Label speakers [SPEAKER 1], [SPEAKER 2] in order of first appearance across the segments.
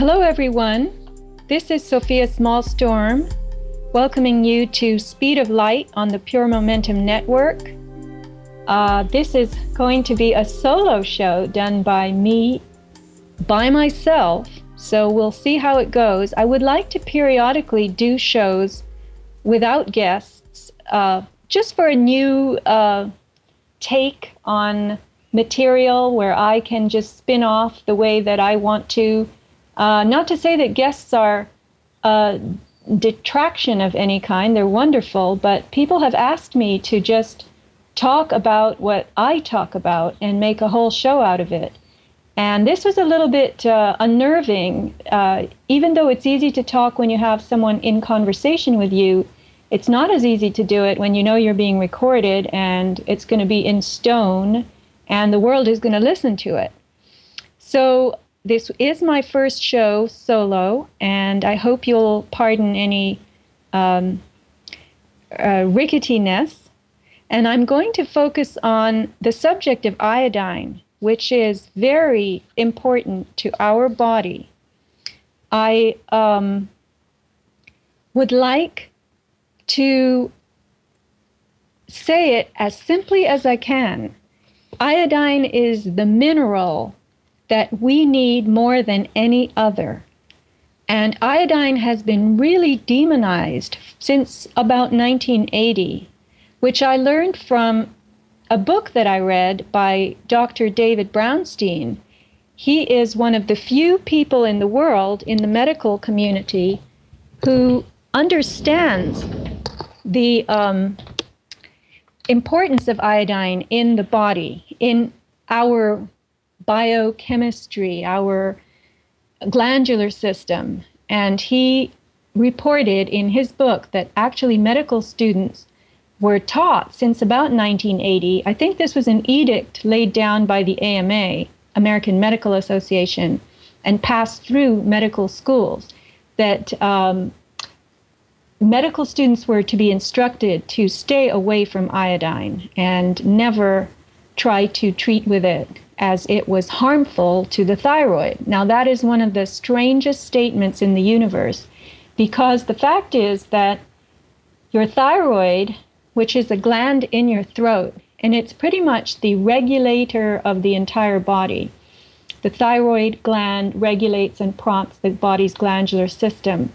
[SPEAKER 1] Hello, everyone. This is Sofia Smallstorm, welcoming you to Speed of Light on the PureMomentumNetwork. This is going to be a solo show done by me, by myself, so we'll see how it goes. I would like to periodically do shows without guests, just for a new take on material where I can just spin off the way that I want to. Not to say that guests are a detraction of any kind, they're wonderful, but people have asked me to just talk about what I talk about and make a whole show out of it. And this was a little bit unnerving. Even though it's easy to talk when you have someone in conversation with you, it's not as easy to do it when you know you're being recorded and it's going to be in stone and the world is going to listen to it. So this is my first show solo, and I hope you'll pardon any ricketiness. And I'm going to focus on the subject of iodine, which is very important to our body. I would like to say it as simply as I can. Iodine is the mineral that we need more than any other. And iodine has been really demonized since about 1980, which I learned from a book that I read by Dr. David Brownstein. He is one of the few people in the world, in the medical community, who understands the importance of iodine in the body, in our biochemistry, our glandular system. And he reported in his book that actually medical students were taught since about 1980, I think this was an edict laid down by the AMA, American Medical Association, and passed through medical schools, that medical students were to be instructed to stay away from iodine and never try to treat with it, as it was harmful to the thyroid. Now, that is one of the strangest statements in the universe, because the fact is that your thyroid, which is a gland in your throat, and it's pretty much the regulator of the entire body. The thyroid gland regulates and prompts the body's glandular system.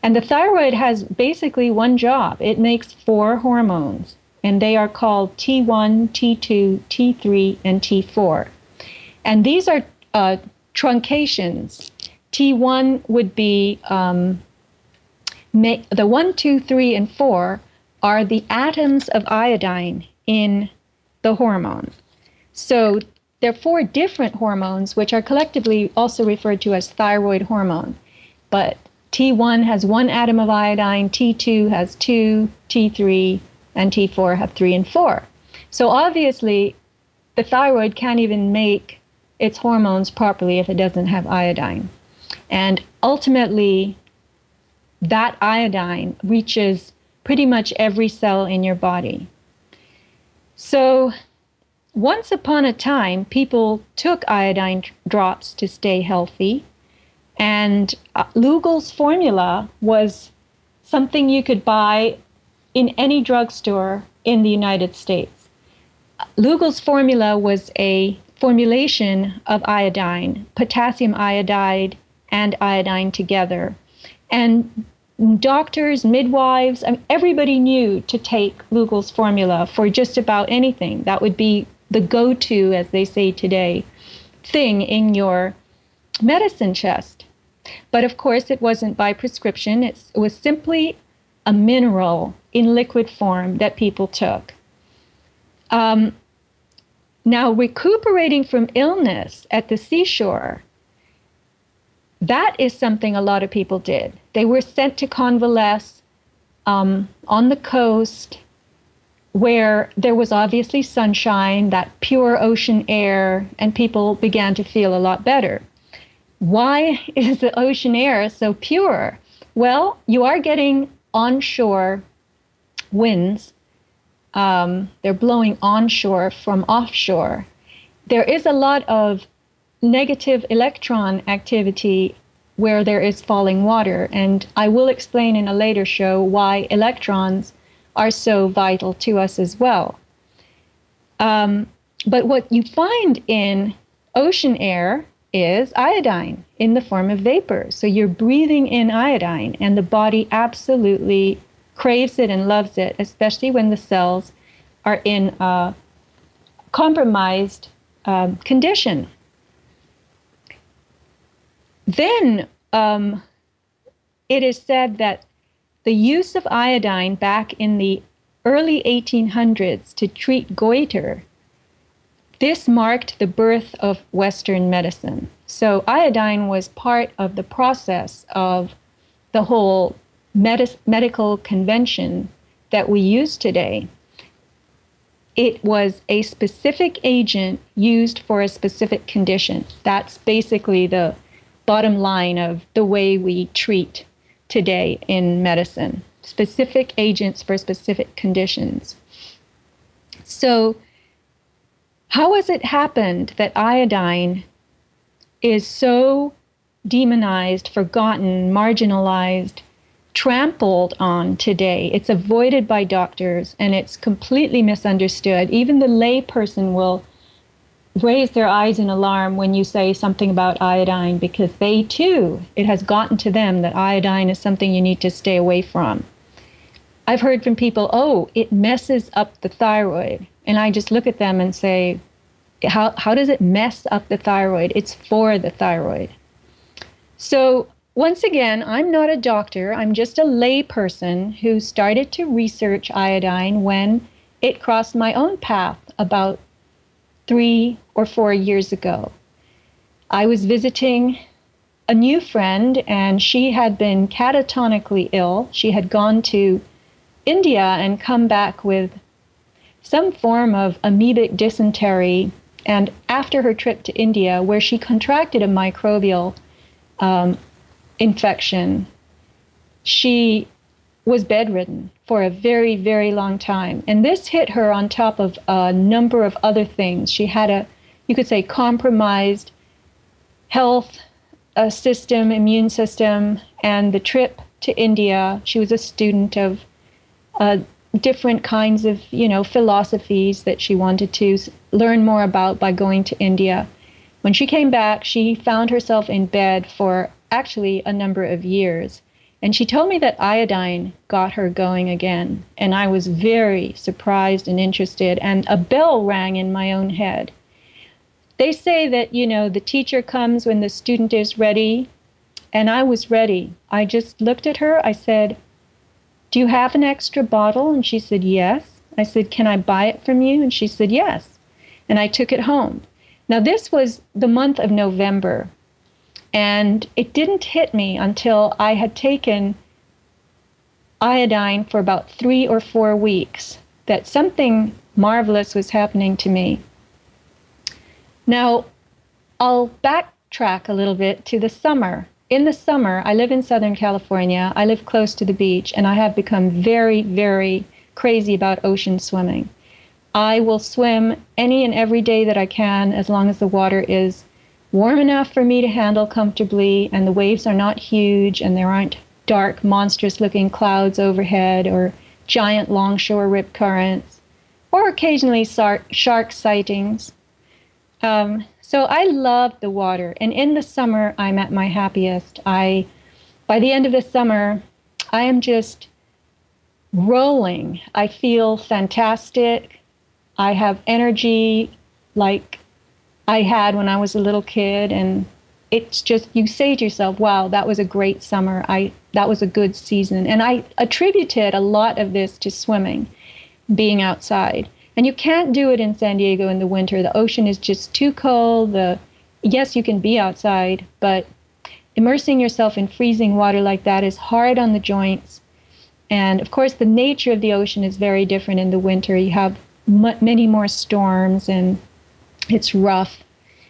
[SPEAKER 1] And the thyroid has basically one job. It makes 4 hormones, and they are called T1, T2, T3, and T4. And these are truncations. T1 would be, the 1, 2, 3, and 4 are the atoms of iodine in the hormone. So there are 4 different hormones, which are collectively also referred to as thyroid hormone. But T1 has 1 atom of iodine, T2 has 2, T3, and T4 have 3 and 4. So obviously, the thyroid can't even make its hormones properly if it doesn't have iodine. And ultimately, that iodine reaches pretty much every cell in your body. So once upon a time, people took iodine drops to stay healthy. And Lugol's formula was something you could buy in any drugstore in the United States. Lugol's formula was a formulation of iodine, potassium iodide and iodine together. And doctors, midwives, everybody knew to take Lugol's formula for just about anything. That would be the go-to, as they say today, thing in your medicine chest. But of course, it wasn't by prescription. It was simply a mineral in liquid form that people took. Now, recuperating from illness at the seashore, that is something a lot of people did. They were sent to convalesce on the coast where there was obviously sunshine, that pure ocean air, and people began to feel a lot better. Why is the ocean air so pure? Well, you are getting onshore winds. They're blowing onshore from offshore. There is a lot of negative electron activity where there is falling water. And I will explain in a later show why electrons are so vital to us as well. But what you find in ocean air is iodine in the form of vapor. So you're breathing in iodine, and the body absolutely craves it and loves it, especially when the cells are in a compromised condition. Then it is said that the use of iodine back in the early 1800s to treat goiter, this marked the birth of Western medicine. So iodine was part of the process of the whole medical convention that we use today. It was a specific agent used for a specific condition. That's basically the bottom line of the way we treat today in medicine. Specific agents for specific conditions. So how has it happened that iodine is so demonized, forgotten, marginalized, trampled on today? It's avoided by doctors, and it's completely misunderstood. Even the lay person will raise their eyes in alarm when you say something about iodine, because they too, it has gotten to them that iodine is something you need to stay away from. I've heard from people, oh, it messes up the thyroid. And I just look at them and say, how does it mess up the thyroid? It's for the thyroid. So once again, I'm not a doctor. I'm just a lay person who started to research iodine when it crossed my own path about 3 or 4 years ago. I was visiting a new friend, and she had been catatonically ill. She had gone to India and come back with some form of amoebic dysentery. And after her trip to India, where she contracted a microbial infection, she was bedridden for a very, very long time. And this hit her on top of a number of other things. She had a, you could say, compromised health system, immune system, and the trip to India. She was a student of different kinds of, philosophies that she wanted to learn more about by going to India. When she came back, she found herself in bed for actually a number of years. And she told me that iodine got her going again. And I was very surprised and interested, and a bell rang in my own head. They say that, the teacher comes when the student is ready. And I was ready. I just looked at her. I said, do you have an extra bottle? And she said, yes. I said, can I buy it from you? And she said, yes. And I took it home. Now, this was the month of November. And it didn't hit me until I had taken iodine for about 3 or 4 weeks that something marvelous was happening to me. Now, I'll backtrack a little bit to the summer. In the summer, I live in Southern California. I live close to the beach, and I have become very, very crazy about ocean swimming. I will swim any and every day that I can, as long as the water is warm enough for me to handle comfortably, and the waves are not huge, and there aren't dark, monstrous-looking clouds overhead, or giant longshore rip currents, or occasionally shark sightings. So I love the water, and in the summer, I'm at my happiest. By the end of the summer, I am just rolling. I feel fantastic. I have energy like I had when I was a little kid, and it's just, you say to yourself, wow, that was a great summer. That was a good season. And I attributed a lot of this to swimming, being outside. And you can't do it in San Diego in the winter. The ocean is just too cold. Yes, you can be outside, but immersing yourself in freezing water like that is hard on the joints. And of course, the nature of the ocean is very different in the winter. You have many more storms, and it's rough,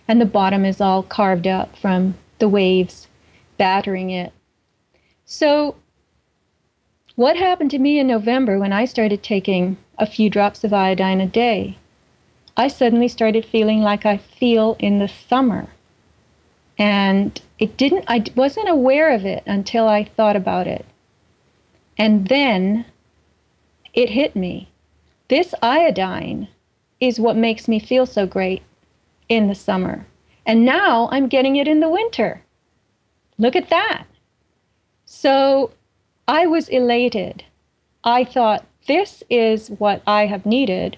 [SPEAKER 1] and the bottom is all carved up from the waves battering it. So what happened to me in November when I started taking a few drops of iodine a day? I suddenly started feeling like I feel in the summer. And I wasn't aware of it until I thought about it. And then it hit me. This iodine is what makes me feel so great in the summer. And now I'm getting it in the winter. Look at that. So I was elated. I thought, this is what I have needed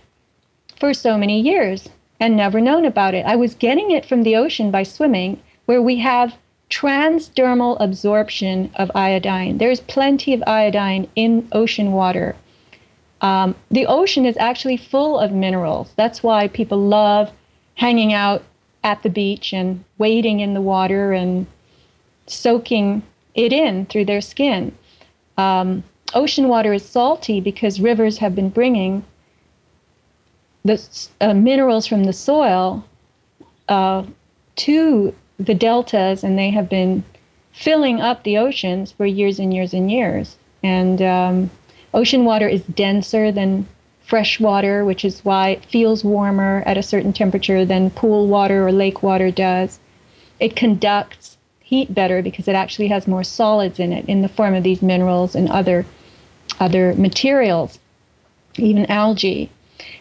[SPEAKER 1] for so many years and never known about it. I was getting it from the ocean by swimming, where we have transdermal absorption of iodine. There's plenty of iodine in ocean water. The ocean is actually full of minerals. That's why people love hanging out at the beach and wading in the water and soaking it in through their skin. Ocean water is salty because rivers have been bringing the minerals from the soil to the deltas, and they have been filling up the oceans for years and years and years. And ocean water is denser than fresh water, which is why it feels warmer at a certain temperature than pool water or lake water does. It conducts heat better because it actually has more solids in it in the form of these minerals and other materials, even algae.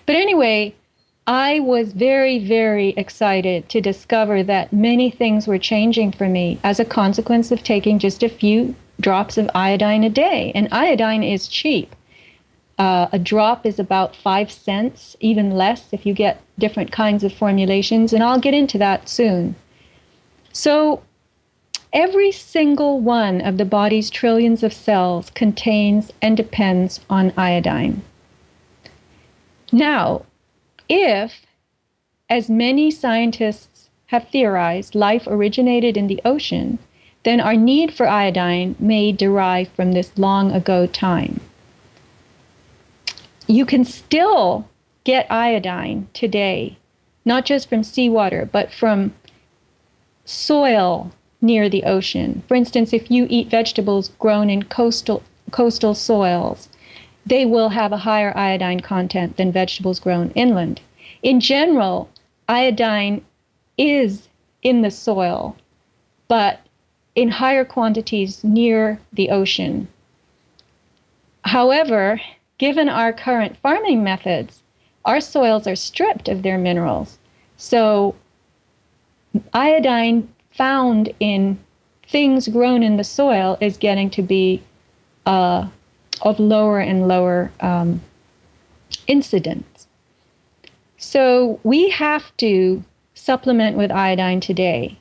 [SPEAKER 1] But anyway, I was very, very excited to discover that many things were changing for me as a consequence of taking just a few drops of iodine a day. And iodine is cheap. A drop is about 5 cents, even less if you get different kinds of formulations, and I'll get into that soon. So every single one of the body's trillions of cells contains and depends on iodine. Now, if, as many scientists have theorized, life originated in the ocean, then our need for iodine may derive from this long ago time. You can still get iodine today, not just from seawater, but from soil near the ocean. For instance, if you eat vegetables grown in coastal soils, they will have a higher iodine content than vegetables grown inland. In general, iodine is in the soil, but in higher quantities near the ocean. However, given our current farming methods, our soils are stripped of their minerals. So iodine found in things grown in the soil is getting to be of lower and lower incidence. So we have to supplement with iodine today,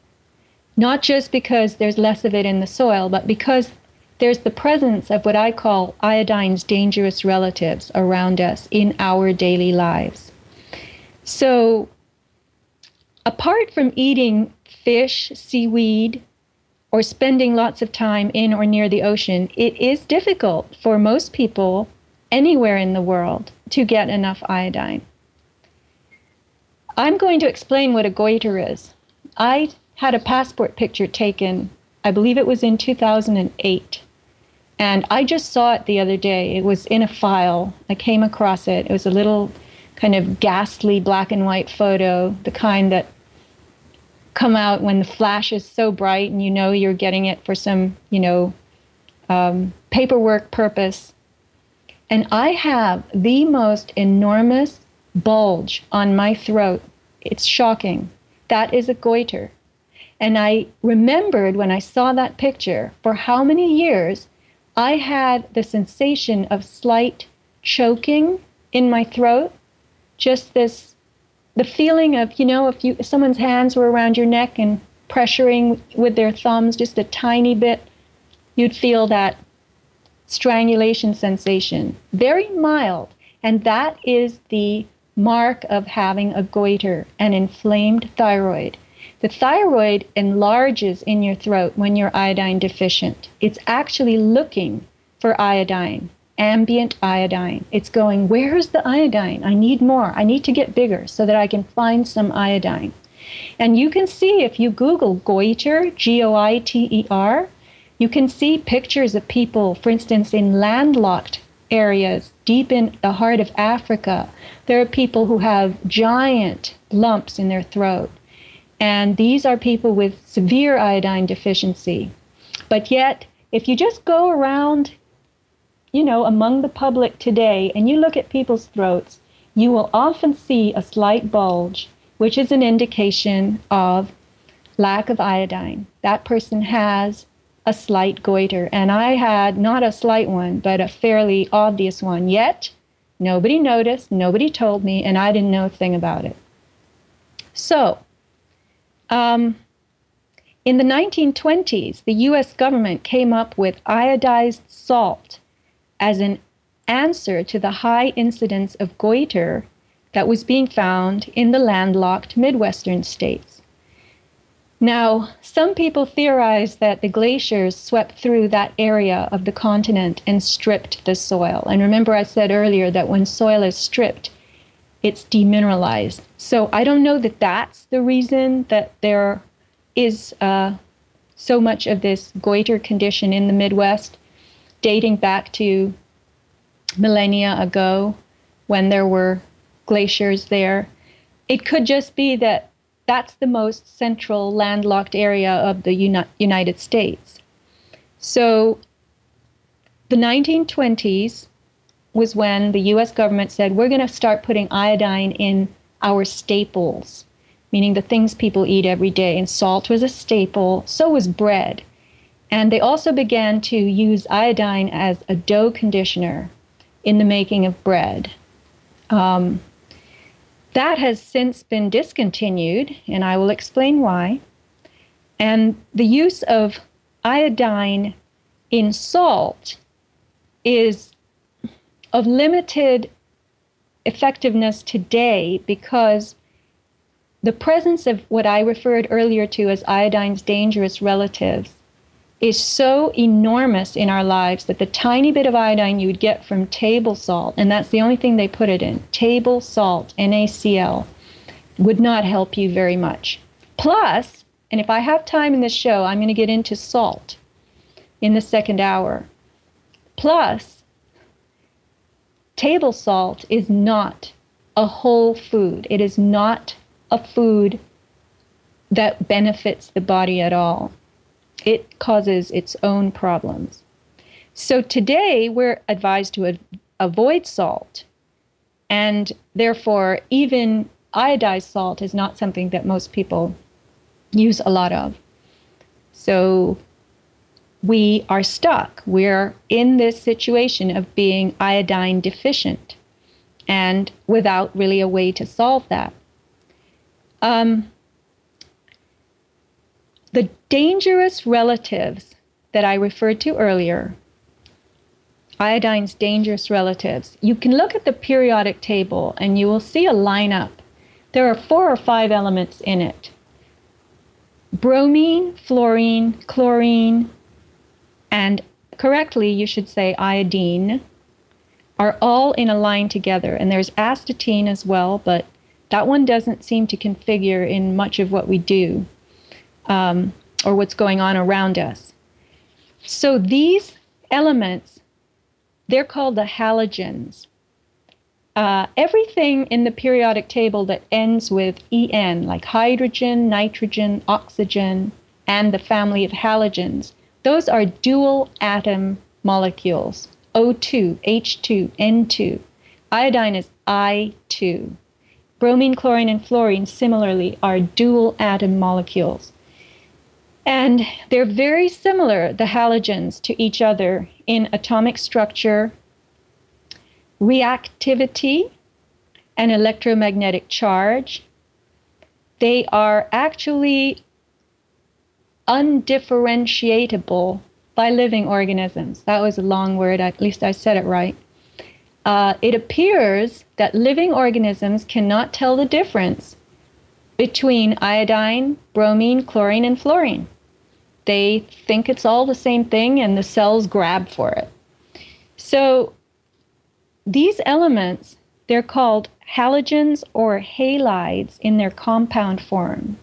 [SPEAKER 1] not just because there's less of it in the soil, but because there's the presence of what I call iodine's dangerous relatives around us in our daily lives. So apart from eating fish, seaweed, or spending lots of time in or near the ocean, it is difficult for most people anywhere in the world to get enough iodine. I'm going to explain what a goiter is. I had a passport picture taken, I believe it was in 2008, and I just saw it the other day. It was in a file. I came across it. It was a little kind of ghastly black and white photo, the kind that come out when the flash is so bright and you know you're getting it for some, paperwork purpose. And I have the most enormous bulge on my throat. It's shocking. That is a goiter. And I remembered when I saw that picture for how many years I had the sensation of slight choking in my throat, just the feeling of, if someone's hands were around your neck and pressuring with their thumbs just a tiny bit, you'd feel that strangulation sensation. Very mild. And that is the mark of having a goiter, an inflamed thyroid. The thyroid enlarges in your throat when you're iodine deficient. It's actually looking for iodine. Ambient iodine. It's going, where's the iodine? I need more. I need to get bigger so that I can find some iodine. And you can see if you Google goiter, Goiter, you can see pictures of people, for instance, in landlocked areas deep in the heart of Africa. There are people who have giant lumps in their throat. And these are people with severe iodine deficiency. But yet, if you just go around, among the public today and you look at people's throats, you will often see a slight bulge, which is an indication of lack of iodine. That person has a slight goiter. And I had not a slight one, but a fairly obvious one. Yet, nobody noticed, nobody told me, and I didn't know a thing about it. So, in the 1920s, the US government came up with iodized salt as an answer to the high incidence of goiter that was being found in the landlocked Midwestern states. Now, some people theorize that the glaciers swept through that area of the continent and stripped the soil. And remember, I said earlier that when soil is stripped, it's demineralized. So I don't know that that's the reason that there is so much of this goiter condition in the Midwest, dating back to millennia ago when there were glaciers there. It could just be that that's the most central landlocked area of the United States. So the 1920s was when the US government said, we're going to start putting iodine in our staples, meaning the things people eat every day. And salt was a staple, so was bread. And they also began to use iodine as a dough conditioner in the making of bread. That has since been discontinued, and I will explain why. And the use of iodine in salt is of limited effectiveness today because the presence of what I referred earlier to as iodine's dangerous relatives is so enormous in our lives that the tiny bit of iodine you would get from table salt, and that's the only thing they put it in, table salt, NaCl, would not help you very much. Plus, and if I have time in this show, I'm going to get into salt in the second hour. Plus, table salt is not a whole food. It is not a food that benefits the body at all. It causes its own problems. So today we're advised to avoid salt, and therefore even iodized salt is not something that most people use a lot of. So we are stuck. We're in this situation of being iodine deficient and without really a way to solve that. The dangerous relatives that I referred to earlier, iodine's dangerous relatives, you can look at the periodic table and you will see a lineup. There are 4 or 5 elements in it. Bromine, fluorine, chlorine, and correctly you should say iodine, are all in a line together. And there's astatine as well, but that one doesn't seem to configure in much of what we do. Or what's going on around us. So these elements, they're called the halogens. Everything in the periodic table that ends with En, like hydrogen, nitrogen, oxygen, and the family of halogens, those are dual atom molecules. O2, H2, N2. Iodine is I2. Bromine, chlorine, and fluorine similarly are dual atom molecules. And they're very similar, the halogens, to each other in atomic structure, reactivity, and electromagnetic charge. They are actually undifferentiatable by living organisms. That was a long word, at least I said it right. It appears that living organisms cannot tell the difference between iodine, bromine, chlorine, and fluorine. They think it's all the same thing and the cells grab for it. So these elements, they're called halogens or halides in their compound form,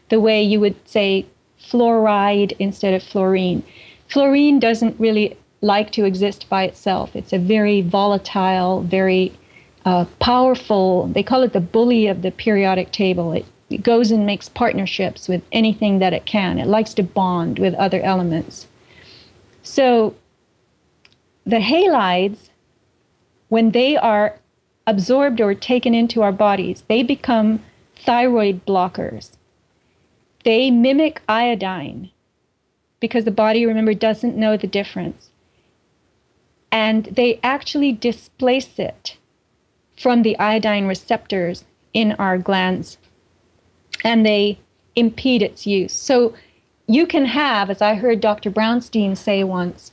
[SPEAKER 1] the way you would say fluoride instead of fluorine. Fluorine doesn't really like to exist by itself. It's a very volatile, very powerful, they call it the bully of the periodic table. It It goes and makes partnerships with anything that it can. It likes to bond with other elements. So the halides, when they are absorbed or taken into our bodies, they become thyroid blockers. They mimic iodine because the body, remember, doesn't know the difference. And they actually displace it from the iodine receptors in our glands, and they impede its use. So you can have, as I heard Dr. Brownstein say once,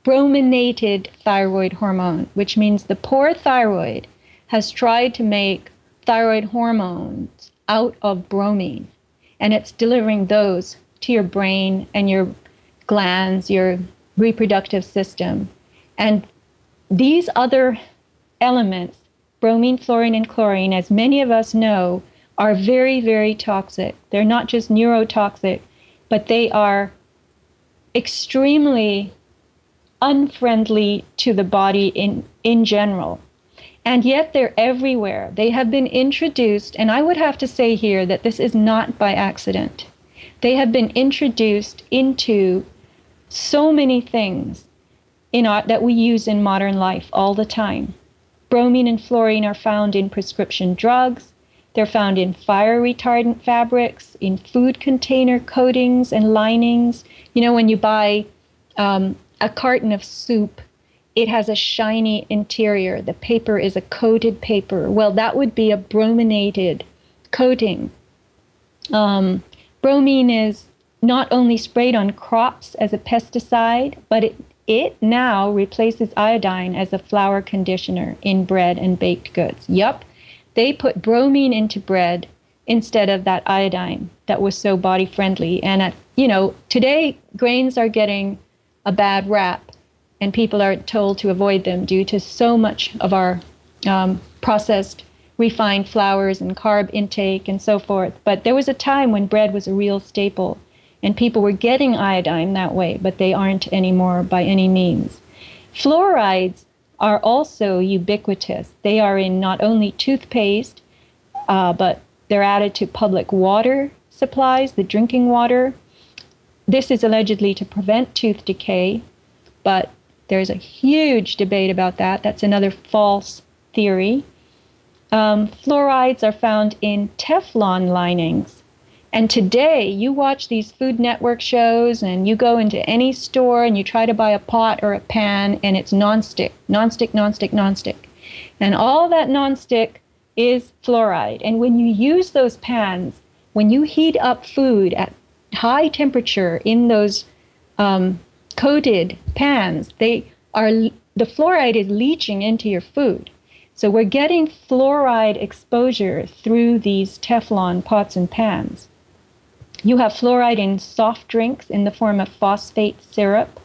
[SPEAKER 1] brominated thyroid hormone, which means the poor thyroid has tried to make thyroid hormones out of bromine, and it's delivering those to your brain and your glands, your reproductive system. And these other elements, bromine, fluorine, and chlorine, as many of us know, are very, very toxic. They're not just neurotoxic, but they are extremely unfriendly to the body in general. And yet they're everywhere. They have been introduced, and I would have to say here that this is not by accident. They have been introduced into so many things that we use in modern life all the time. Bromine and fluorine are found in prescription drugs. They're found in fire retardant fabrics, in food container coatings and linings. You know, when you buy a carton of soup, it has a shiny interior. The paper is a coated paper. Well, that would be a brominated coating. Bromine is not only sprayed on crops as a pesticide, but it now replaces iodine as a flour conditioner in bread and baked goods. Yup, they put bromine into bread instead of that iodine that was so body friendly. And today grains are getting a bad rap, and people are told to avoid them due to so much of our processed, refined flours and carb intake and so forth. But there was a time when bread was a real staple, and people were getting iodine that way, but they aren't anymore by any means. Fluorides are also ubiquitous. They are in not only toothpaste, but they're added to public water supplies, the drinking water. This is allegedly to prevent tooth decay, but there's a huge debate about that. That's another false theory. Fluorides are found in Teflon linings. And today, you watch these Food Network shows, and you go into any store and you try to buy a pot or a pan, and it's nonstick, nonstick, nonstick, nonstick. And all that nonstick is fluoride. And when you use those pans, when you heat up food at high temperature in those coated pans, the fluoride is leaching into your food. So we're getting fluoride exposure through these Teflon pots and pans. You have fluoride in soft drinks in the form of phosphate syrup,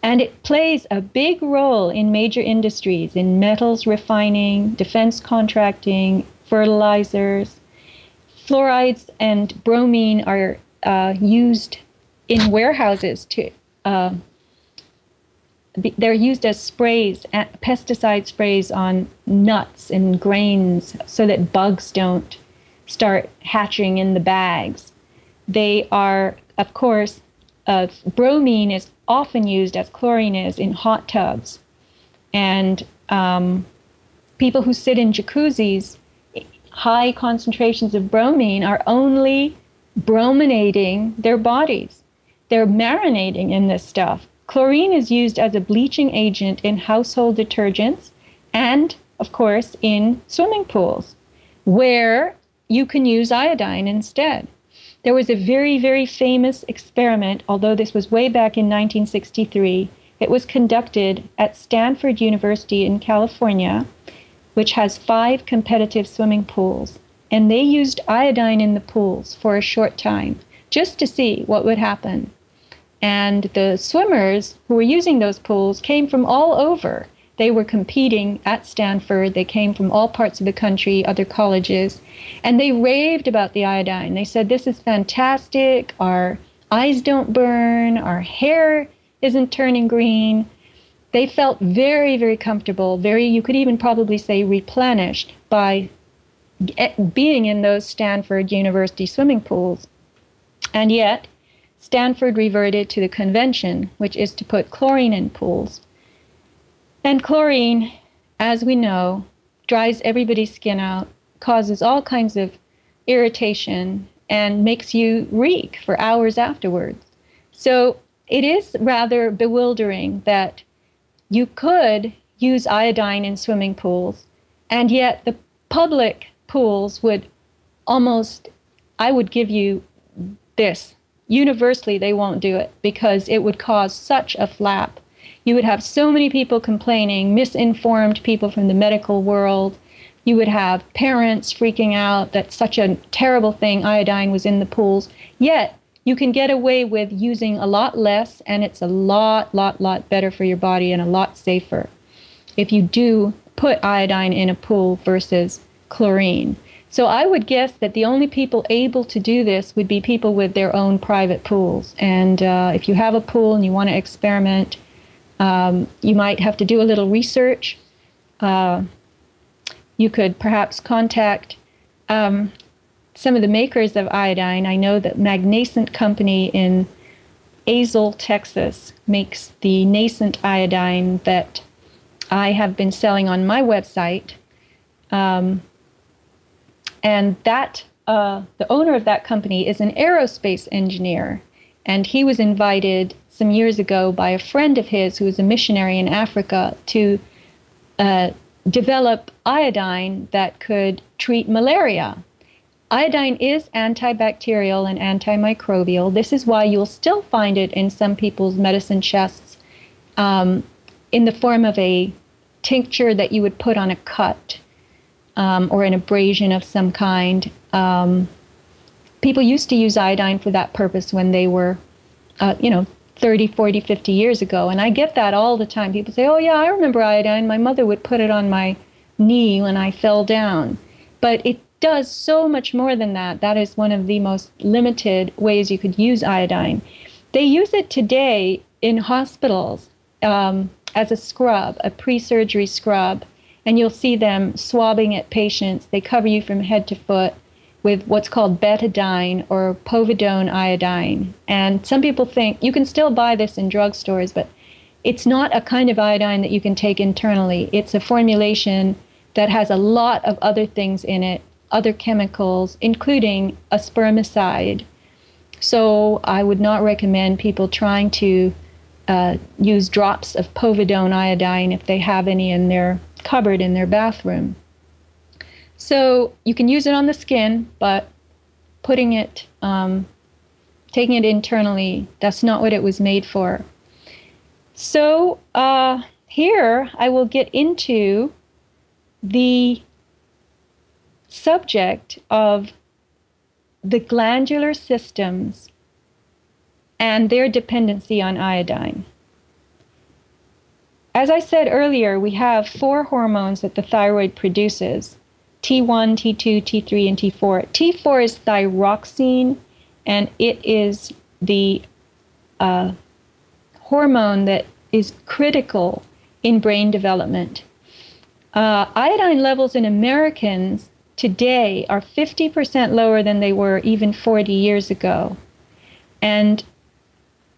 [SPEAKER 1] and it plays a big role in major industries, in metals refining, defense contracting, fertilizers. Fluorides and bromine are used in warehouses they're used as sprays, pesticide sprays on nuts and grains so that bugs don't start hatching in the bags. They are, of course, bromine is often used as chlorine is in hot tubs. And people who sit in jacuzzis, high concentrations of bromine are only brominating their bodies. They're marinating in this stuff. Chlorine is used as a bleaching agent in household detergents and, of course, in swimming pools, where you can use iodine instead. There was a very, very famous experiment, although this was way back in 1963. It was conducted at Stanford University in California, which has 5 competitive swimming pools. And they used iodine in the pools for a short time, just to see what would happen. And the swimmers who were using those pools came from all over. They were competing at Stanford. They came from all parts of the country, other colleges, and they raved about the iodine. They said, this is fantastic. Our eyes don't burn. Our hair isn't turning green. They felt very, very comfortable, you could even probably say replenished by being in those Stanford University swimming pools. And yet, Stanford reverted to the convention, which is to put chlorine in pools. And chlorine, as we know, dries everybody's skin out, causes all kinds of irritation, and makes you reek for hours afterwards. So it is rather bewildering that you could use iodine in swimming pools, and yet the public pools would almost, I would give you this, universally they won't do it because it would cause such a flap. You would have so many people complaining, misinformed people from the medical world. You would have parents freaking out that such a terrible thing, iodine, was in the pools. Yet, you can get away with using a lot less, and it's a lot better for your body and a lot safer if you do put iodine in a pool versus chlorine. So I would guess that the only people able to do this would be people with their own private pools. And if you have a pool and you want to experiment, you might have to do a little research. You could perhaps contact some of the makers of iodine. I know that Magnesium company in Azle, Texas, makes the nascent iodine that I have been selling on my website. And that the owner of that company is an aerospace engineer. And he was invited some years ago by a friend of his who was a missionary in Africa to develop iodine that could treat malaria. Iodine is antibacterial and antimicrobial. This is why you'll still find it in some people's medicine chests in the form of a tincture that you would put on a cut or an abrasion of some kind. People used to use iodine for that purpose when they were, 30, 40, 50 years ago. And I get that all the time. People say, oh, yeah, I remember iodine. My mother would put it on my knee when I fell down. But it does so much more than that. That is one of the most limited ways you could use iodine. They use it today in hospitals as a scrub, a pre-surgery scrub. And you'll see them swabbing at patients. They cover you from head to foot with what's called betadine or povidone iodine. And some people think you can still buy this in drugstores, but it's not a kind of iodine that you can take internally. It's a formulation that has a lot of other things in it, other chemicals, including a spermicide. So I would not recommend people trying to use drops of povidone iodine if they have any in their cupboard in their bathroom. So you can use it on the skin, but taking it internally, that's not what it was made for. So here I will get into the subject of the glandular systems and their dependency on iodine. As I said earlier, we have 4 hormones that the thyroid produces: T1, T2, T3, and T4. T4 is thyroxine, and it is the hormone that is critical in brain development. Iodine levels in Americans today are 50% lower than they were even 40 years ago. And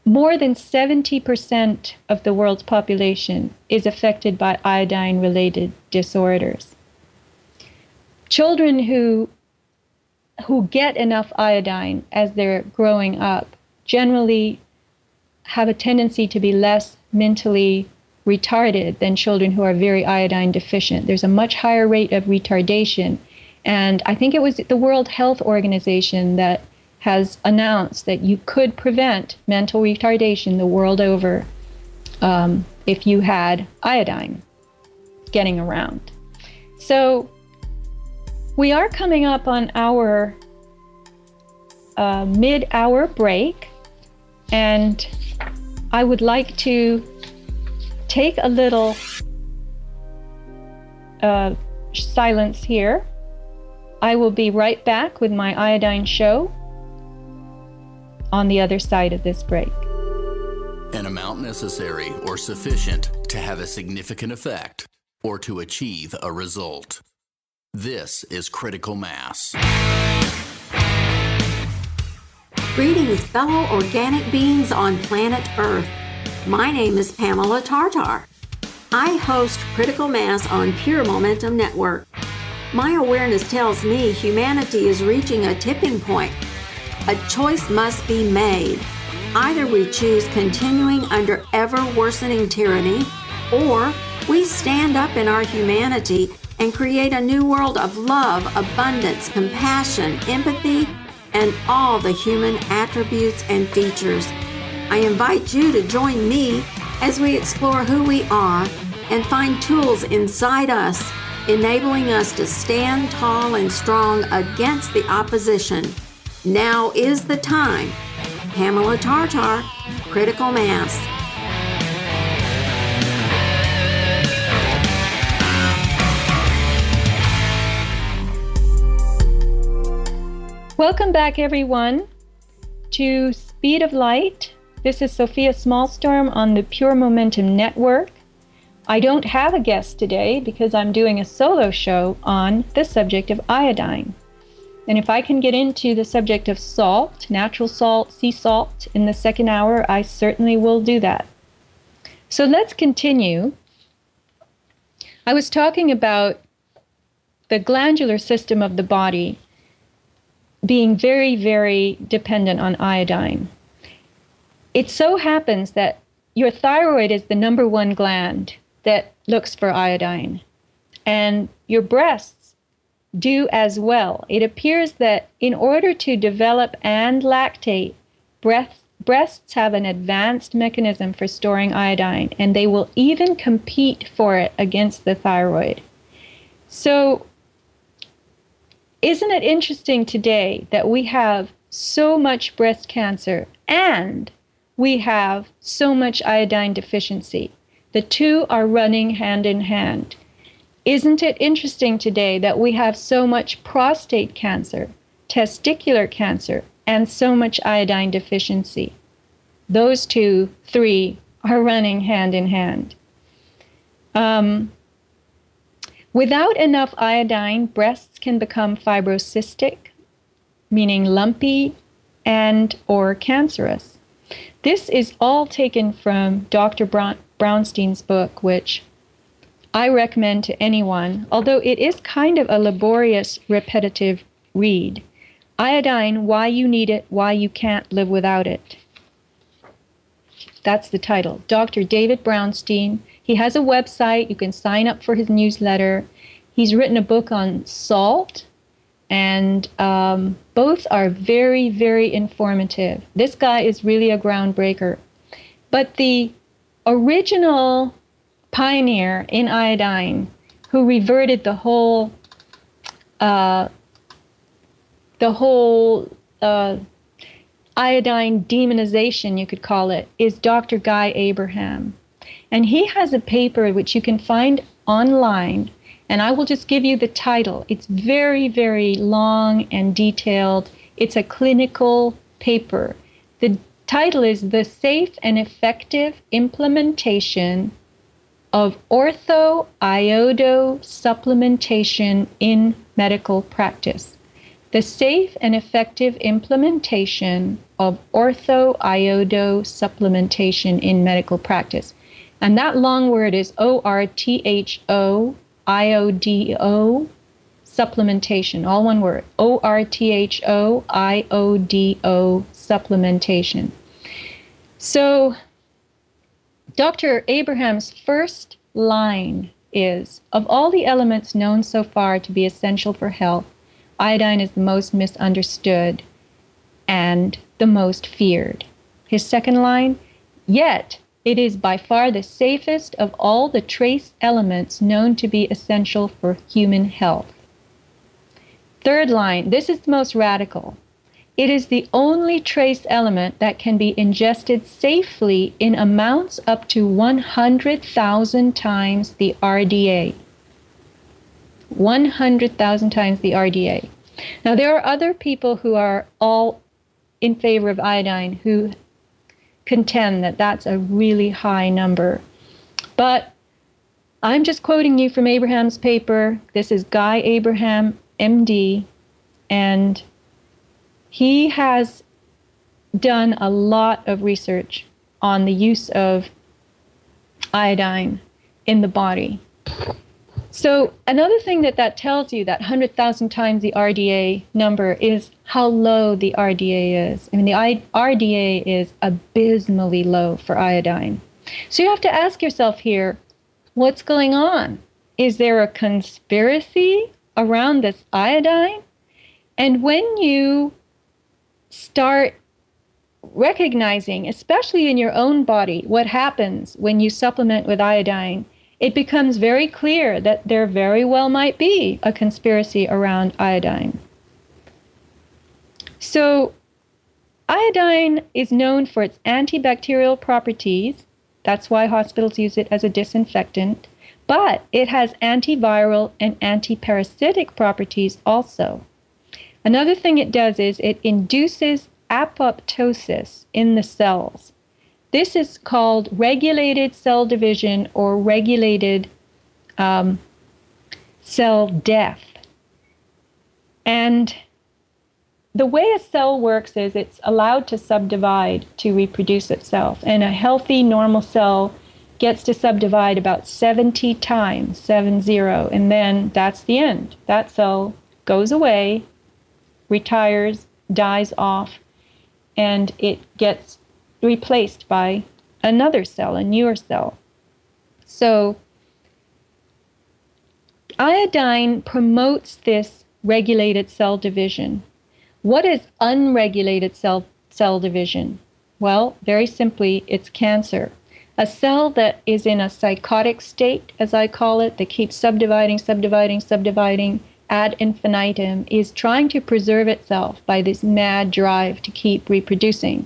[SPEAKER 1] more than 70% of the world's population is affected by iodine-related disorders. Children who get enough iodine as they're growing up generally have a tendency to be less mentally retarded than children who are very iodine deficient. There's a much higher rate of retardation. And I think it was the World Health Organization that has announced that you could prevent mental retardation the world over if you had iodine getting around. So we are coming up on our mid-hour break, and I would like to take a little silence here. I will be right back with my iodine show on the other side of this break.
[SPEAKER 2] An amount necessary or sufficient to have a significant effect or to achieve a result. This is Critical Mass.
[SPEAKER 3] Greetings, fellow organic beings on planet Earth. My name is Pamela Tartar. I host Critical Mass on PureMomentumNetwork. My awareness tells me humanity is reaching a tipping point. A choice must be made. Either we choose continuing under ever-worsening tyranny, or we stand up in our humanity and create a new world of love, abundance, compassion, empathy, and all the human attributes and features. I invite you to join me as we explore who we are and find tools inside us, enabling us to stand tall and strong against the opposition. Now is the time. Pamela Tartar, Critical Mass.
[SPEAKER 1] Welcome back, everyone, to Speed of Light. This is Sofia Smallstorm on the Pure Momentum Network. I don't have a guest today because I'm doing a solo show on the subject of iodine. And if I can get into the subject of salt, natural salt, sea salt, in the second hour, I certainly will do that. So let's continue. I was talking about the glandular system of the body being very, very dependent on iodine. It so happens that your thyroid is the number one gland that looks for iodine, and your breasts do as well. It appears that in order to develop and lactate, breasts have an advanced mechanism for storing iodine, and they will even compete for it against the thyroid. So, isn't it interesting today that we have so much breast cancer and we have so much iodine deficiency? The two are running hand in hand. Isn't it interesting today that we have so much prostate cancer, testicular cancer, and so much iodine deficiency? Those three are running hand in hand. Without enough iodine, breasts can become fibrocystic, meaning lumpy and or cancerous. This is all taken from Dr. Brownstein's book, which I recommend to anyone, although it is kind of a laborious, repetitive read. Iodine, Why You Need It, Why You Can't Live Without It. That's the title. Dr. David Brownstein. He has a website. You can sign up for his newsletter. He's written a book on salt, and both are very, very informative. This guy is really a groundbreaker. But the original pioneer in iodine, who reverted the whole iodine demonization, you could call it, is Dr. Guy Abraham. And he has a paper which you can find online, and I will just give you the title. It's very, very long and detailed. It's a clinical paper. The title is The Safe and Effective Implementation of Ortho-Iodo Supplementation in Medical Practice. The Safe and Effective Implementation of Ortho-Iodo Supplementation in Medical Practice. And that long word is ORTHOIODO supplementation, all one word, ORTHOIODO supplementation. So Dr. Abraham's first line is, of all the elements known so far to be essential for health, iodine is the most misunderstood and the most feared. His second line, yet it is by far the safest of all the trace elements known to be essential for human health. Third line, this is the most radical. It is the only trace element that can be ingested safely in amounts up to 100,000 times the RDA. 100,000 times the RDA. Now, there are other people who are all in favor of iodine who contend that that's a really high number. But I'm just quoting you from Abraham's paper. This is Guy Abraham, MD, and he has done a lot of research on the use of iodine in the body. So another thing that tells you, that 100,000 times the RDA number, is how low the RDA is. I mean, the RDA is abysmally low for iodine. So you have to ask yourself here, what's going on? Is there a conspiracy around this iodine? And when you start recognizing, especially in your own body, what happens when you supplement with iodine, it becomes very clear that there very well might be a conspiracy around iodine. So iodine is known for its antibacterial properties. That's why hospitals use it as a disinfectant. But it has antiviral and antiparasitic properties also. Another thing it does is it induces apoptosis in the cells. This is called regulated cell division or regulated cell death. And the way a cell works is it's allowed to subdivide to reproduce itself. And a healthy, normal cell gets to subdivide about 70 times, 70, and then that's the end. That cell goes away, retires, dies off, and it gets replaced by another cell, a newer cell. So iodine promotes this regulated cell division. What is unregulated cell division? Well, very simply, it's cancer. A cell that is in a psychotic state, as I call it, that keeps subdividing ad infinitum, is trying to preserve itself by this mad drive to keep reproducing.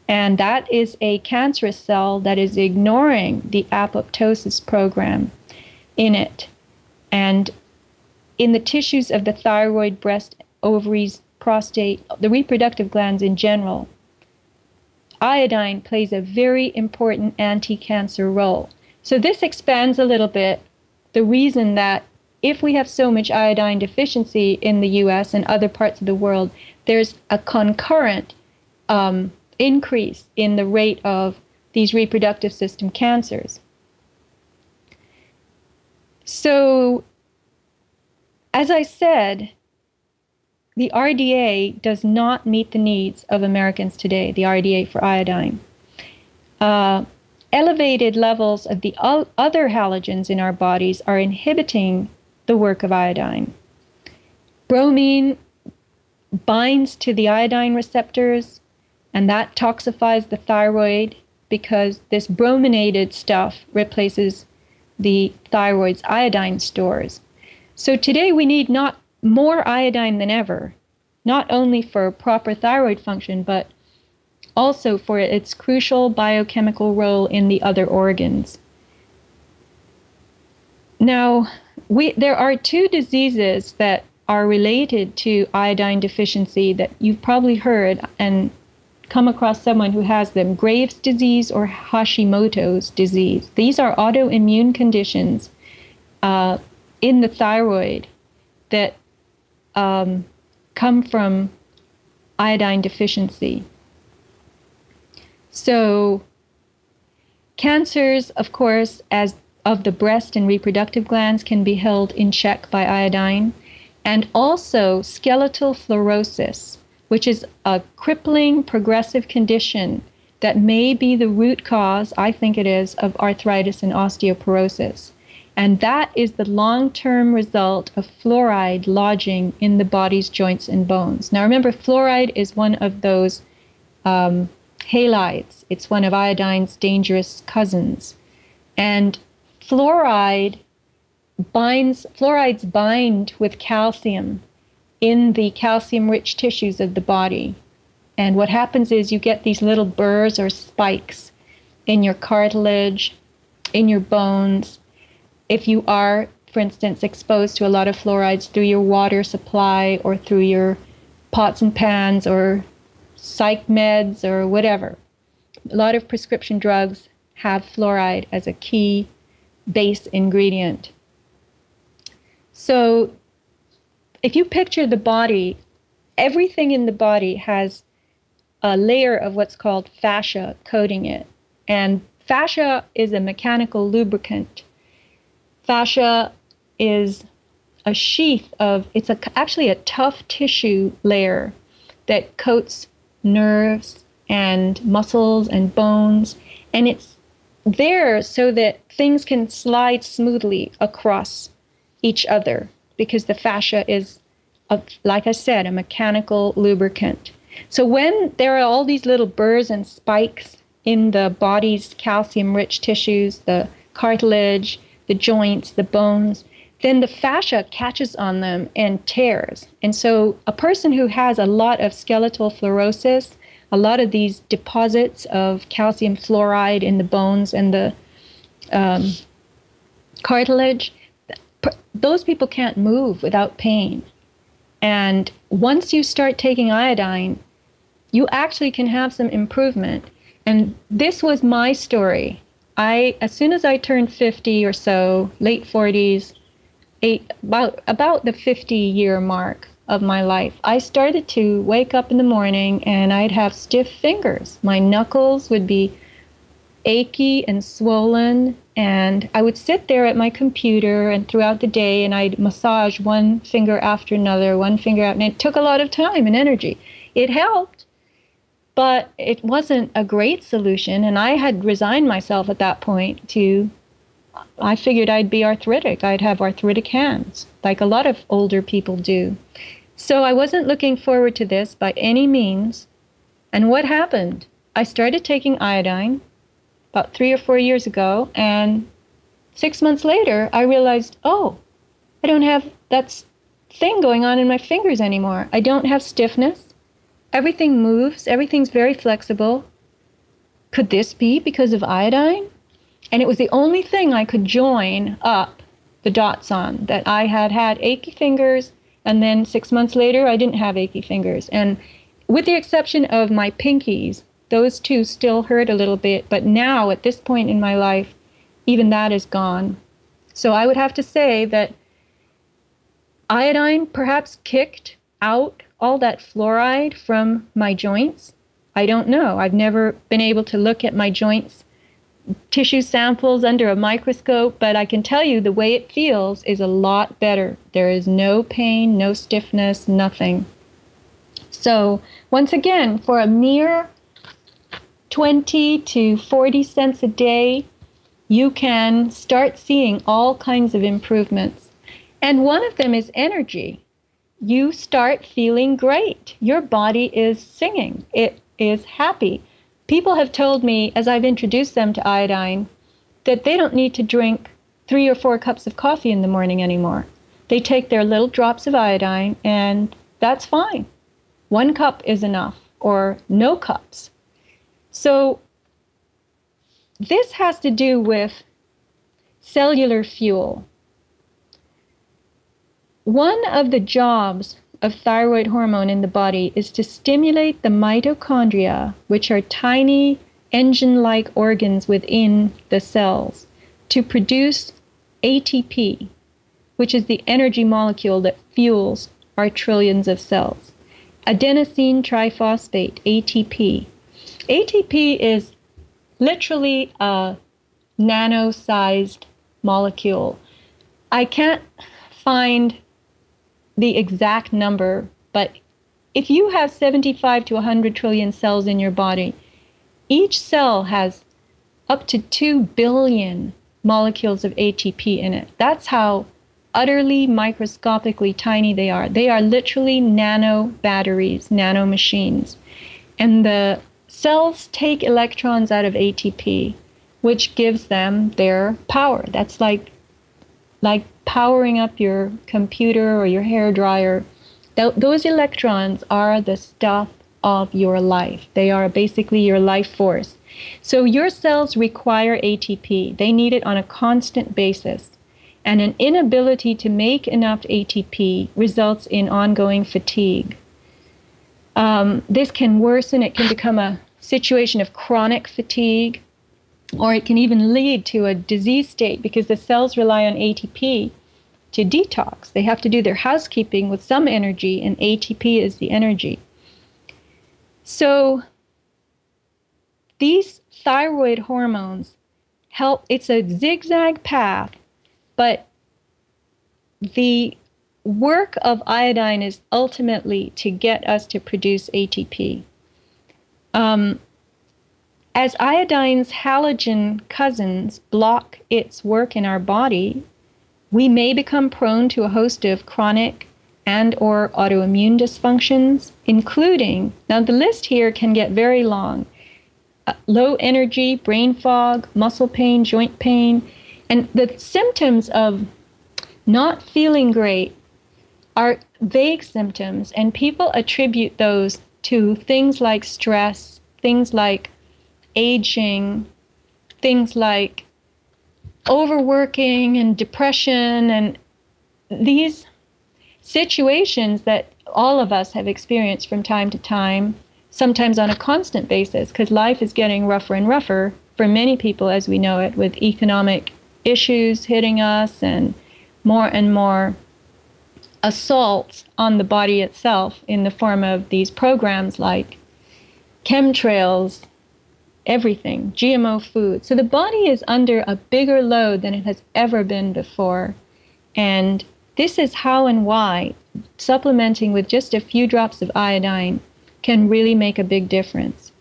[SPEAKER 1] And that is a cancerous cell that is ignoring the apoptosis program in it. And in the tissues of the thyroid, breast, ovaries, prostate, the reproductive glands in general, iodine plays a very important anti-cancer role. So this expands a little bit the reason that if we have so much iodine deficiency in the US and other parts of the world, there's a concurrent increase in the rate of these reproductive system cancers. So, as I said, the RDA does not meet the needs of Americans today, the RDA for iodine. Elevated levels of the other halogens in our bodies are inhibiting the work of iodine. Bromine binds to the iodine receptors, and that toxifies the thyroid because this brominated stuff replaces the thyroid's iodine stores. So today we need not more iodine than ever, not only for proper thyroid function, but also for its crucial biochemical role in the other organs. Now, there are two diseases that are related to iodine deficiency that you've probably heard and come across someone who has them: Graves' disease or Hashimoto's disease. These are autoimmune conditions in the thyroid that come from iodine deficiency. So cancers, of course, as of the breast and reproductive glands, can be held in check by iodine, and also skeletal fluorosis, which is a crippling progressive condition that may be the root cause, I think it is, of arthritis and osteoporosis. And that is the long-term result of fluoride lodging in the body's joints and bones. Now remember, fluoride is one of those halides. It's one of iodine's dangerous cousins. And fluorides bind with calcium in the calcium-rich tissues of the body. And what happens is you get these little burrs or spikes in your cartilage, in your bones. If you are, for instance, exposed to a lot of fluorides through your water supply or through your pots and pans or psych meds or whatever, a lot of prescription drugs have fluoride as a key base ingredient. So if you picture the body, everything in the body has a layer of what's called fascia coating it. And fascia is a mechanical lubricant. Fascia is a sheath of, actually a tough tissue layer that coats nerves and muscles and bones. And it's there so that things can slide smoothly across each other because the fascia is, like I said, a mechanical lubricant. So when there are all these little burrs and spikes in the body's calcium-rich tissues, the cartilage, the joints, the bones, then the fascia catches on them and tears. And so a person who has a lot of skeletal fluorosis, a lot of these deposits of calcium fluoride in the bones and the cartilage, those people can't move without pain. And once you start taking iodine, you actually can have some improvement. And this was my story. As soon as I turned 50 or so, late 40s, about the 50-year mark of my life, I started to wake up in the morning and I'd have stiff fingers. My knuckles would be achy and swollen, and I would sit there at my computer and throughout the day and I'd massage one finger after another, one finger out, and it took a lot of time and energy. It helped, but it wasn't a great solution, and I had resigned myself at that point to, I figured I'd be arthritic. I'd have arthritic hands, like a lot of older people do. So I wasn't looking forward to this by any means. And what happened? I started taking iodine about 3 or 4 years ago, and 6 months later, I realized, oh, I don't have that thing going on in my fingers anymore. I don't have stiffness. Everything moves. Everything's very flexible. Could this be because of iodine? And it was the only thing I could join up the dots on, that I had achy fingers, and then 6 months later, I didn't have achy fingers. And with the exception of my pinkies, those two still hurt a little bit, but now at this point in my life, even that is gone. So I would have to say that iodine perhaps kicked out all that fluoride from my joints. I don't know. I've never been able to look at my joints tissue samples under a microscope, but I can tell you the way it feels is a lot better. There is no pain, no stiffness, nothing. So once again, for a mere 20 to 40 cents a day, you can start seeing all kinds of improvements. And one of them is energy. You start feeling great. Your body is singing. It is happy. People have told me, as I've introduced them to iodine, that they don't need to drink 3 or 4 cups of coffee in the morning anymore. They take their little drops of iodine, and that's fine. 1 cup is enough, or no cups. So this has to do with cellular fuel. One of the jobs of thyroid hormone in the body is to stimulate the mitochondria, which are tiny engine-like organs within the cells, to produce ATP, which is the energy molecule that fuels our trillions of cells. Adenosine triphosphate, ATP. ATP is literally a nano-sized molecule. I can't find the exact number, but if you have 75 to 100 trillion cells in your body, each cell has up to 2 billion molecules of ATP in it. That's how utterly microscopically tiny they are. They are literally nano batteries, nano machines. And the cells take electrons out of ATP, which gives them their power. That's like powering up your computer or your hair dryer. Those electrons are the stuff of your life. They are basically your life force. So your cells require ATP. They need it on a constant basis. And an inability to make enough ATP results in ongoing fatigue. This can worsen. It can become a situation of chronic fatigue. or it can even lead to a disease state because the cells rely on ATP to detox. They have to do their housekeeping with some energy, and ATP is the energy. So these thyroid hormones help. It's a zigzag path, but the work of iodine is ultimately to get us to produce ATP. As iodine's halogen cousins block its work in our body, we may become prone to a host of chronic and or autoimmune dysfunctions, including, now the list here can get very long, low energy, brain fog, muscle pain, joint pain, and the symptoms of not feeling great are vague symptoms, and people attribute those to things like stress, things like aging, things like overworking and depression, and these situations that all of us have experienced from time to time, sometimes on a constant basis, because life is getting rougher and rougher for many people as we know it, with economic issues hitting us and more assaults on the body itself in the form of these programs like chemtrails, everything, GMO food. So the body is under a bigger load than it has ever been before. And this is how and why supplementing with just a few drops of iodine can really make a big difference.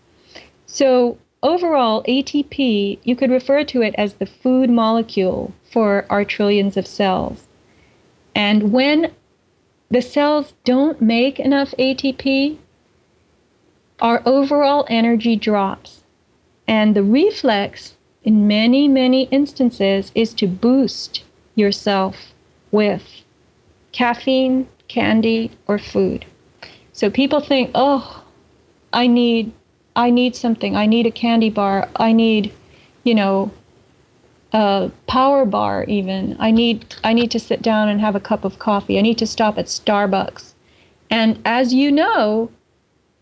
[SPEAKER 1] So overall, ATP, you could refer to it as the food molecule for our trillions of cells. And when the cells don't make enough ATP, our overall energy drops. And the reflex, in many, many instances, is to boost yourself with caffeine, candy, or food. So people think, oh, I need something. I need a candy bar. I need, a power bar even. I need to sit down and have a cup of coffee. I need to stop at Starbucks. And as you know,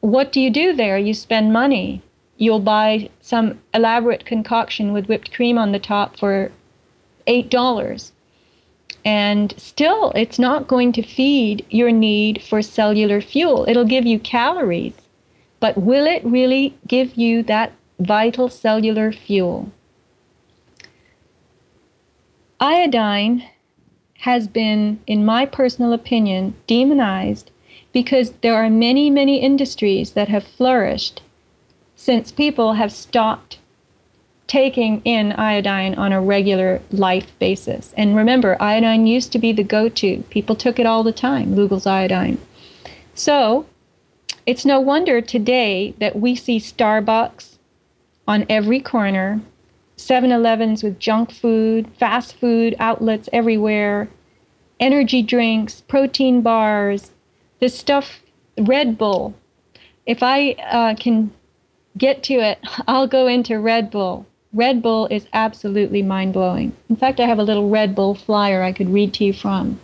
[SPEAKER 1] what do you do there? You spend money. You'll buy some elaborate concoction with whipped cream on the top for $8. And still, it's not going to feed your need for cellular fuel. It'll give you calories. But will it really give you that vital cellular fuel? Iodine has been, in my personal opinion, demonized because there are many, many industries that have flourished since people have stopped taking in iodine on a regular life basis. And remember, iodine used to be the go-to. People took it all the time, Lugol's iodine. So it's no wonder today that we see Starbucks on every corner, 7-Elevens with junk food, fast food outlets everywhere, energy drinks, protein bars, this stuff, Red Bull. If I can get to it, I'll go into Red Bull. Red Bull is absolutely mind-blowing. In fact, I have a little Red Bull flyer I could read to you from.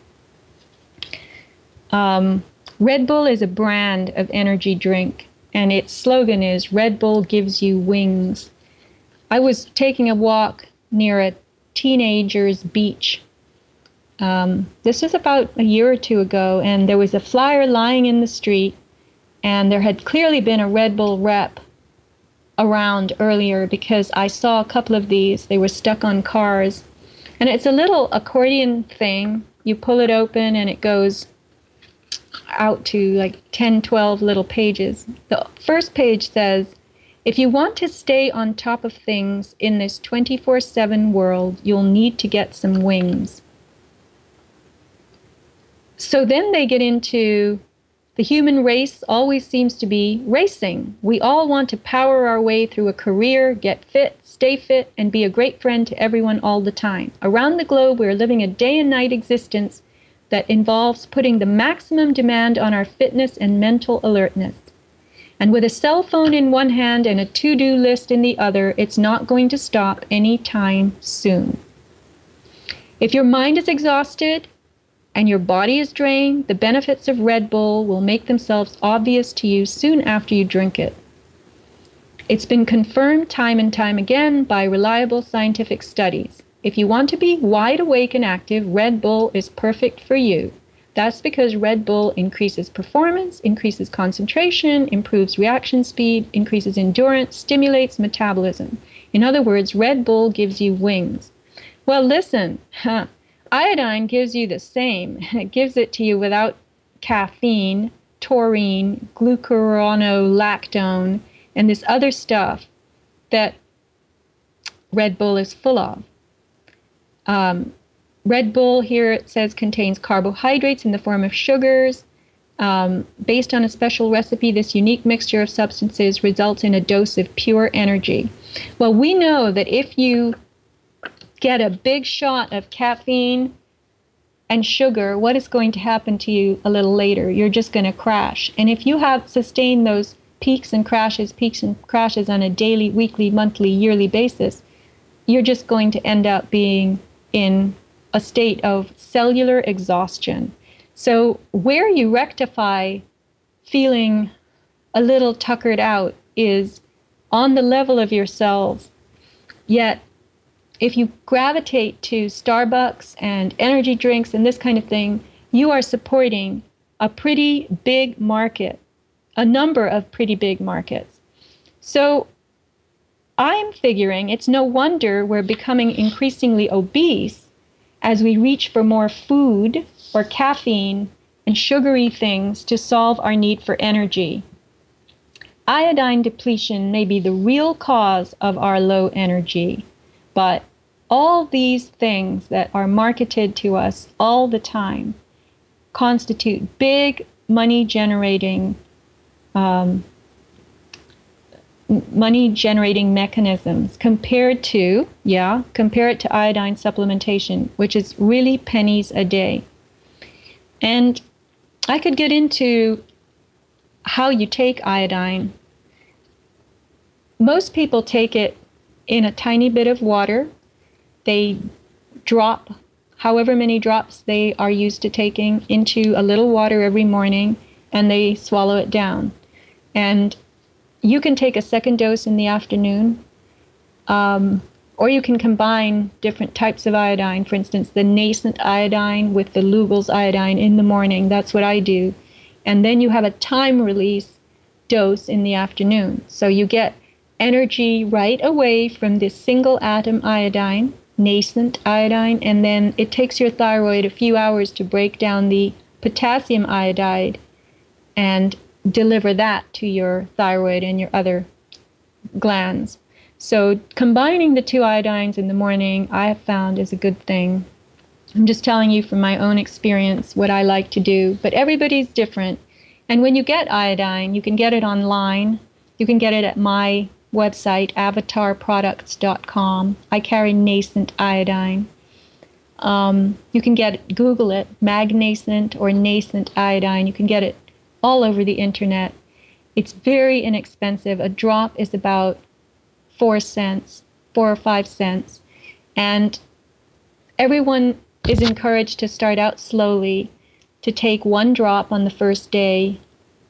[SPEAKER 1] Red Bull is a brand of energy drink, and its slogan is, Red Bull gives you wings. I was taking a walk near a teenager's beach. This was about a year or two ago, and there was a flyer lying in the street, and there had clearly been a Red Bull rep around earlier because I saw a couple of these. They were stuck on cars. And it's a little accordion thing. You pull it open and it goes out to like 10, 12 little pages. The first page says, if you want to stay on top of things in this 24/7 world, you'll need to get some wings. So then they get into the human race always seems to be racing. We all want to power our way through a career, get fit, stay fit, and be a great friend to everyone all the time. Around the globe, we're living a day and night existence that involves putting the maximum demand on our fitness and mental alertness. And with a cell phone in one hand and a to-do list in the other, it's not going to stop anytime soon. If your mind is exhausted and your body is drained, the benefits of Red Bull will make themselves obvious to you soon after you drink it. It's been confirmed time and time again by reliable scientific studies. If you want to be wide awake and active, Red Bull is perfect for you. That's because Red Bull increases performance, increases concentration, improves reaction speed, increases endurance, stimulates metabolism. In other words, Red Bull gives you wings. Well, listen, iodine gives you the same. It gives it to you without caffeine, taurine, glucuronolactone, and this other stuff that Red Bull is full of. Red Bull here, it says, contains carbohydrates in the form of sugars. Based on a special recipe, this unique mixture of substances results in a dose of pure energy. Well, we know that if you get a big shot of caffeine and sugar, what is going to happen to you a little later? You're just going to crash. And if you have sustained those peaks and crashes on a daily, weekly, monthly, yearly basis, you're just going to end up being in a state of cellular exhaustion. So where you rectify feeling a little tuckered out is on the level of your cells. Yet, if you gravitate to Starbucks and energy drinks and this kind of thing, you are supporting a pretty big market, a number of pretty big markets. So I'm figuring it's no wonder we're becoming increasingly obese as we reach for more food or caffeine and sugary things to solve our need for energy. Iodine depletion may be the real cause of our low energy, but all these things that are marketed to us all the time constitute big money-generating mechanisms compared to iodine supplementation, which is really pennies a day. And I could get into how you take iodine. Most people take it in a tiny bit of water. They drop however many drops they are used to taking into a little water every morning, and they swallow it down. And you can take a second dose in the afternoon, or you can combine different types of iodine. For instance, the nascent iodine with the Lugol's iodine in the morning. That's what I do. And then you have a time release dose in the afternoon. So you get energy right away from this single atom iodine, nascent iodine, and then it takes your thyroid a few hours to break down the potassium iodide and deliver that to your thyroid and your other glands. So combining the two iodines in the morning, I have found is a good thing. I'm just telling you from my own experience what I like to do, but everybody's different. And when you get iodine, you can get it online. You can get it at my website, avatarproducts.com. I carry nascent iodine. You can Google it, magnesium or nascent iodine. You can get it all over the internet. It's very inexpensive. A drop is about 4 or 5 cents. And everyone is encouraged to start out slowly, to take 1 drop on the first day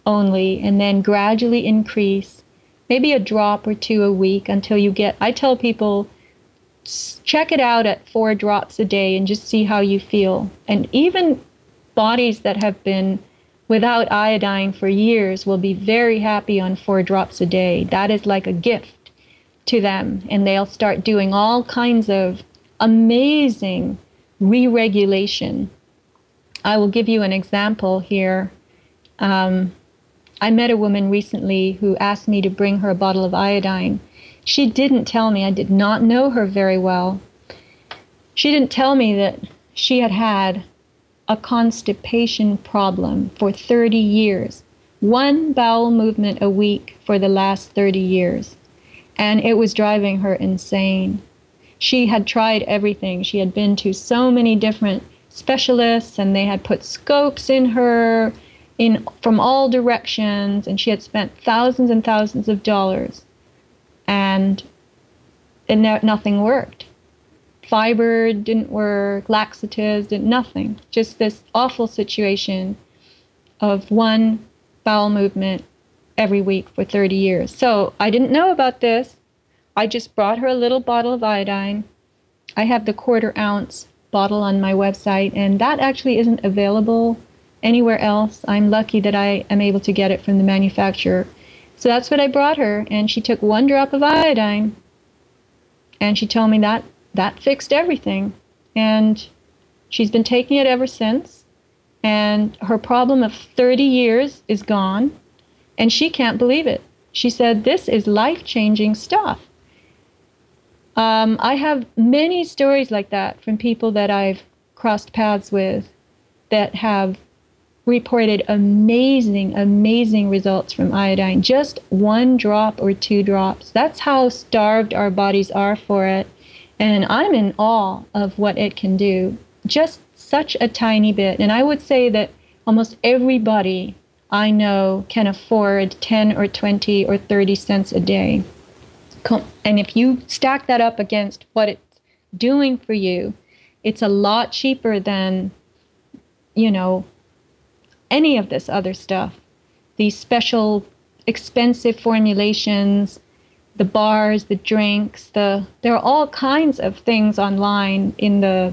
[SPEAKER 1] only, and then gradually increase, maybe a drop or 2 a week until you get, I tell people, check it out at 4 drops a day and just see how you feel. And even bodies that have been without iodine for years will be very happy on 4 drops a day. That is like a gift to them, and they'll start doing all kinds of amazing re-regulation. I will give you an example here. I met a woman recently who asked me to bring her a bottle of iodine. She didn't tell me. I did not know her very well. She didn't tell me that she had had a constipation problem for 30 years. 1 bowel movement a week for the last 30 years. And it was driving her insane. She had tried everything. She had been to so many different specialists, and they had put scopes in her from all directions, and she had spent thousands and thousands of dollars. And nothing worked. Fiber didn't work, laxatives didn't, nothing. Just this awful situation of 1 bowel movement every week for 30 years. So I didn't know about this. I just brought her a little bottle of iodine. I have the 1/4 ounce bottle on my website, and that actually isn't available anywhere else. I'm lucky that I am able to get it from the manufacturer. So that's what I brought her, and she took 1 drop of iodine, and she told me that that fixed everything. And she's been taking it ever since, and her problem of 30 years is gone, and she can't believe it. She said, this is life-changing stuff. I have many stories like that from people that I've crossed paths with that have reported amazing, amazing results from iodine. Just 1 drop or 2 drops. That's how starved our bodies are for it. And I'm in awe of what it can do. Just such a tiny bit. And I would say that almost everybody I know can afford 10 or 20 or 30 cents a day. And if you stack that up against what it's doing for you, it's a lot cheaper than, any of this other stuff. These special expensive formulations, the bars, the drinks, there are all kinds of things online in the,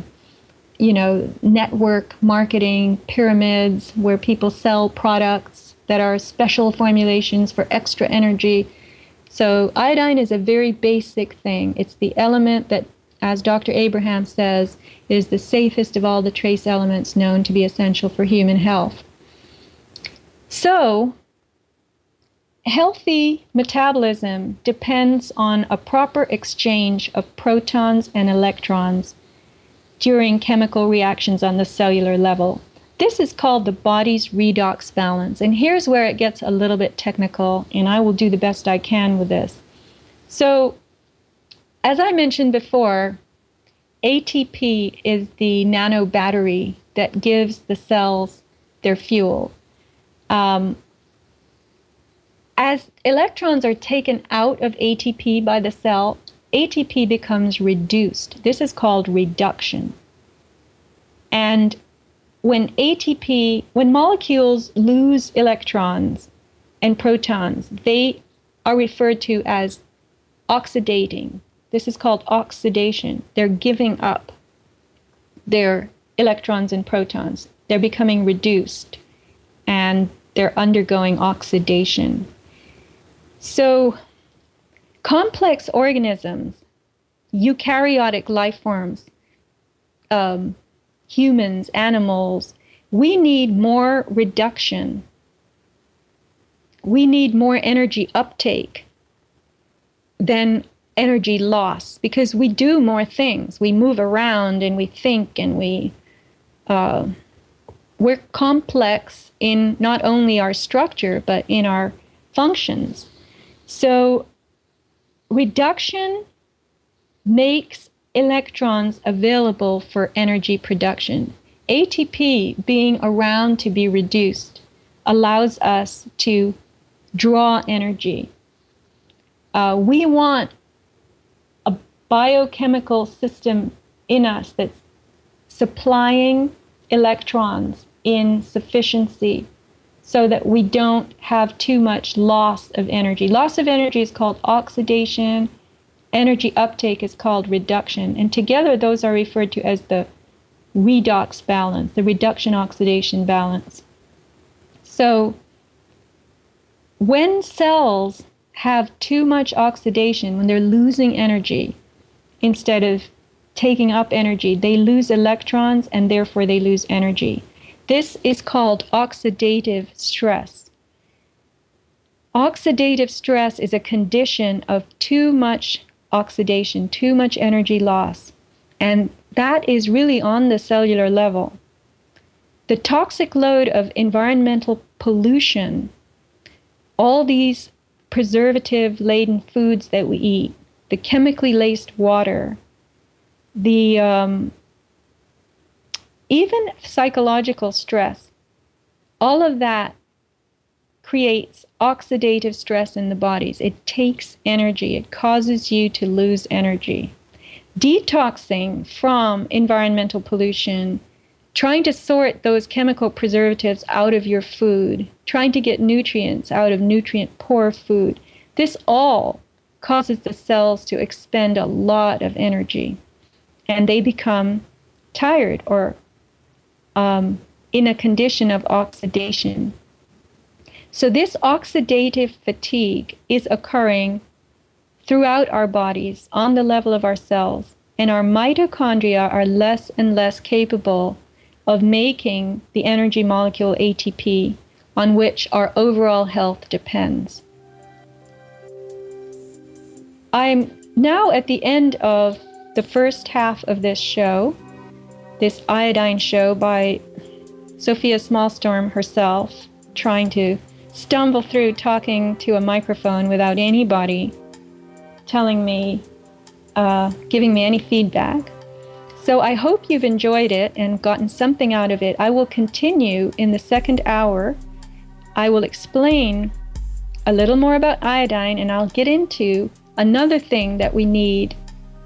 [SPEAKER 1] network marketing pyramids where people sell products that are special formulations for extra energy. So iodine is a very basic thing. It's the element that, as Dr. Abraham says, is the safest of all the trace elements known to be essential for human health. So, healthy metabolism depends on a proper exchange of protons and electrons during chemical reactions on the cellular level. This is called the body's redox balance. And here's where it gets a little bit technical, and I will do the best I can with this. So, as I mentioned before, ATP is the nano battery that gives the cells their fuel. As electrons are taken out of ATP by the cell, ATP becomes reduced. This is called reduction. And when molecules lose electrons and protons, they are referred to as oxidating. This is called oxidation. They're giving up their electrons and protons. They're becoming reduced, and they're undergoing oxidation. So, complex organisms, eukaryotic life forms, humans, animals, we need more reduction. We need more energy uptake than energy loss, because we do more things. We move around and we think, and we're complex in not only our structure but in our functions. So reduction makes electrons available for energy production. ATP being around to be reduced allows us to draw energy. We want a biochemical system in us that's supplying electrons in sufficiency so that we don't have too much loss of energy. Loss of energy is called oxidation. Energy uptake is called reduction. And together those are referred to as the redox balance, the reduction-oxidation balance. So when cells have too much oxidation, when they're losing energy instead of taking up energy, they lose electrons and therefore they lose energy. This is called oxidative stress. Oxidative stress is a condition of too much oxidation, too much energy loss, and that is really on the cellular level. The toxic load of environmental pollution, all these preservative-laden foods that we eat, the chemically laced water, the even psychological stress, all of that creates oxidative stress in the bodies. It takes energy. It causes you to lose energy. Detoxing from environmental pollution trying to sort those chemical preservatives out of your food, trying to get nutrients out of nutrient-poor food. This all causes the cells to expend a lot of energy, and they become tired or in a condition of oxidation. So this oxidative fatigue is occurring throughout our bodies on the level of our cells, and our mitochondria are less and less capable of making the energy molecule ATP, on which our overall health depends. I'm now at the end of the first half of this show, this Iodine show by Sofia Smallstorm herself, trying to stumble through talking to a microphone without anybody telling me, giving me any feedback. So I hope you've enjoyed it and gotten something out of it. I will continue in the second hour. I will explain a little more about iodine, and I'll get into another thing that we need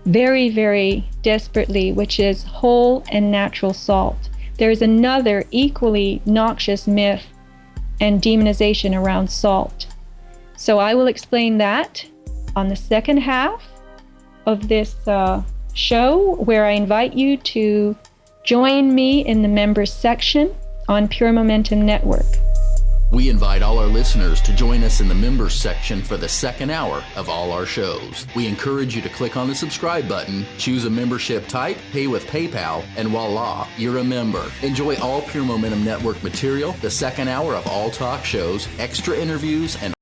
[SPEAKER 1] very, very desperately, which is whole and natural salt. There's another equally noxious myth and demonization around salt. So I will explain that on the second half of this show, where I invite you to join me in the members section on Pure Momentum Network.
[SPEAKER 2] We invite all our listeners to join us in the members section for the second hour of all our shows. We encourage you to click on the subscribe button, choose a membership type, pay with PayPal, and voila, you're a member. Enjoy all Pure Momentum Network material, the second hour of all talk shows, extra interviews, and